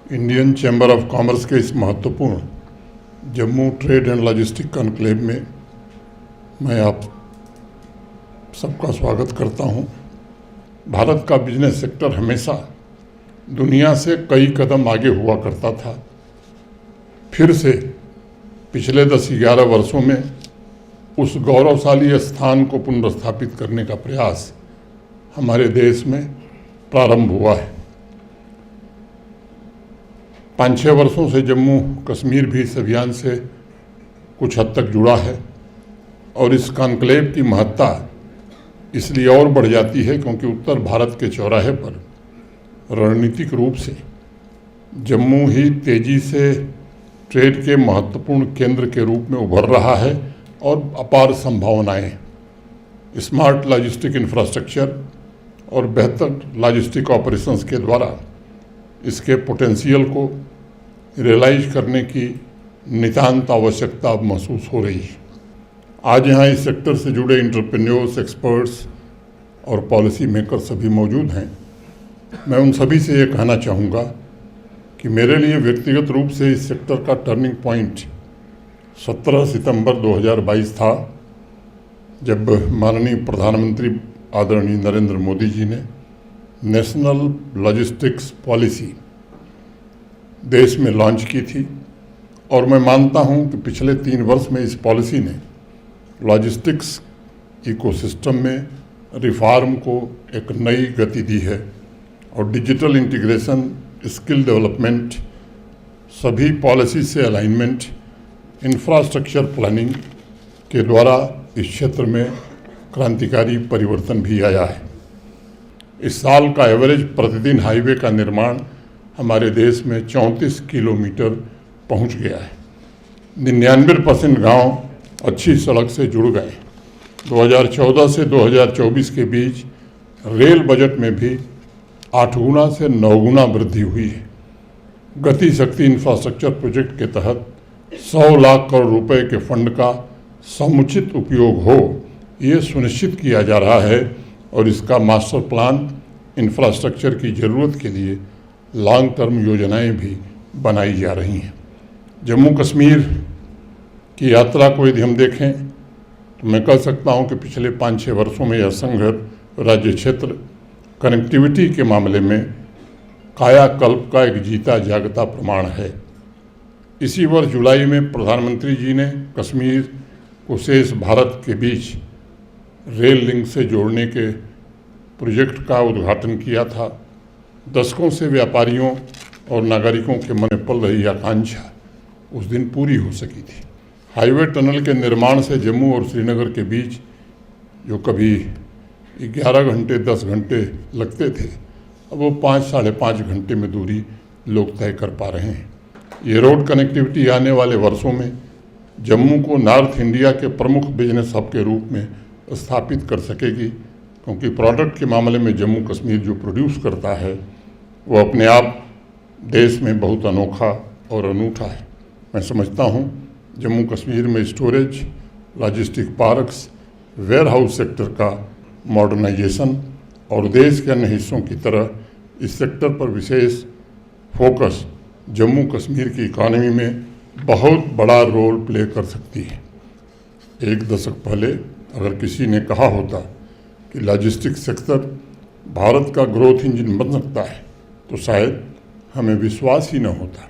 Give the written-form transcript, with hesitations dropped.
Indian chamber of commerce के इस महत्वपूर्ण Jammu trade and logistic conclave में मैं आप सबका स्वागत करता हूं। भारत का बिजनेस सेक्टर हमेशा दुनिया से कई कदम आगे हुआ करता था। फिर से पिछले 10-11 वर्षों में उस गौरवशाली स्थान को पुनर्स्थापित करने का प्रयास हमारे देश में प्रारंभ हुआ है। 5-6 वर्षों से जम्मू कश्मीर भी इस अभियान से कुछ हद तक जुड़ा है और इस कॉन्क्लेव की महत्ता इसलिए और बढ़ जाती है क्योंकि उत्तर भारत के चौराहे पर रणनीतिक रूप से जम्मू ही तेजी से ट्रेड के महत्वपूर्ण केंद्र के रूप में उभर रहा है और अपार संभावनाएं, स्मार्ट लॉजिस्टिक इंफ्रास्ट्रक्चर और बेहतर लॉजिस्टिक ऑपरेशंस के द्वारा इसके पोटेंशियल को रियलाइज करने की नितांत आवश्यकता अब महसूस हो रही है। आज यहाँ इस सेक्टर से जुड़े एंटरप्रेन्योर्स, एक्सपर्ट्स और पॉलिसी मेकर सभी मौजूद हैं। मैं उन सभी से ये कहना चाहूँगा कि मेरे लिए व्यक्तिगत रूप से इस सेक्टर का टर्निंग पॉइंट 17 सितंबर 2022 था, जब माननीय प्रधानमंत्री आदरणीय नरेंद्र मोदी जी ने नेशनल लॉजिस्टिक्स पॉलिसी देश में लॉन्च की थी। और मैं मानता हूं कि पिछले 3 वर्ष में इस पॉलिसी ने लॉजिस्टिक्स इकोसिस्टम में रिफॉर्म को एक नई गति दी है और डिजिटल इंटीग्रेशन, स्किल डेवलपमेंट, सभी पॉलिसी से अलाइनमेंट, इंफ्रास्ट्रक्चर प्लानिंग के द्वारा इस क्षेत्र में क्रांतिकारी परिवर्तन भी आया है। इस साल का एवरेज प्रतिदिन हाईवे का निर्माण हमारे देश में 34 किलोमीटर पहुंच गया है। 99% गांव अच्छी सड़क से जुड़ गए। 2014 से 2024 के बीच रेल बजट में भी 8 गुना से 9 गुना वृद्धि हुई है। गति शक्ति इंफ्रास्ट्रक्चर प्रोजेक्ट के तहत 100 लाख करोड़ रुपए के फंड का समुचित उपयोग हो, ये सुनिश्चित किया जा रहा है और इसका मास्टर प्लान इंफ्रास्ट्रक्चर की ज़रूरत के लिए लॉन्ग टर्म योजनाएं भी बनाई जा रही हैं। जम्मू कश्मीर की यात्रा को यदि हम देखें तो मैं कह सकता हूं कि पिछले 5-6 वर्षों में यह संघ राज्य क्षेत्र कनेक्टिविटी के मामले में कायाकल्प का एक जीता जागता प्रमाण है। इसी वर्ष जुलाई में प्रधानमंत्री जी ने कश्मीर को शेष भारत के बीच रेल लिंक से जोड़ने के प्रोजेक्ट का उद्घाटन किया था। दशकों से व्यापारियों और नागरिकों के मन में पल रही आकांक्षा उस दिन पूरी हो सकी थी। हाईवे टनल के निर्माण से जम्मू और श्रीनगर के बीच जो कभी 11 घंटे 10 घंटे लगते थे, अब वो 5-5.5 घंटे में दूरी लोग तय कर पा रहे हैं। ये रोड कनेक्टिविटी आने वाले वर्षों में जम्मू को नॉर्थ इंडिया के प्रमुख बिजनेस हब के रूप में स्थापित कर सकेगी, क्योंकि प्रोडक्ट के मामले में जम्मू कश्मीर जो प्रोड्यूस करता है वो अपने आप देश में बहुत अनोखा और अनूठा है। मैं समझता हूँ जम्मू कश्मीर में storage, logistic parks, warehouse sector का मॉडर्नाइजेशन और देश के अन्य हिस्सों की तरह इस सेक्टर पर विशेष फोकस जम्मू कश्मीर की इकॉनमी में बहुत बड़ा रोल प्ले कर सकती है। 1 दशक पहले अगर किसी ने कहा होता कि लॉजिस्टिक सेक्टर भारत का ग्रोथ इंजन बन सकता है तो शायद हमें विश्वास ही न होता।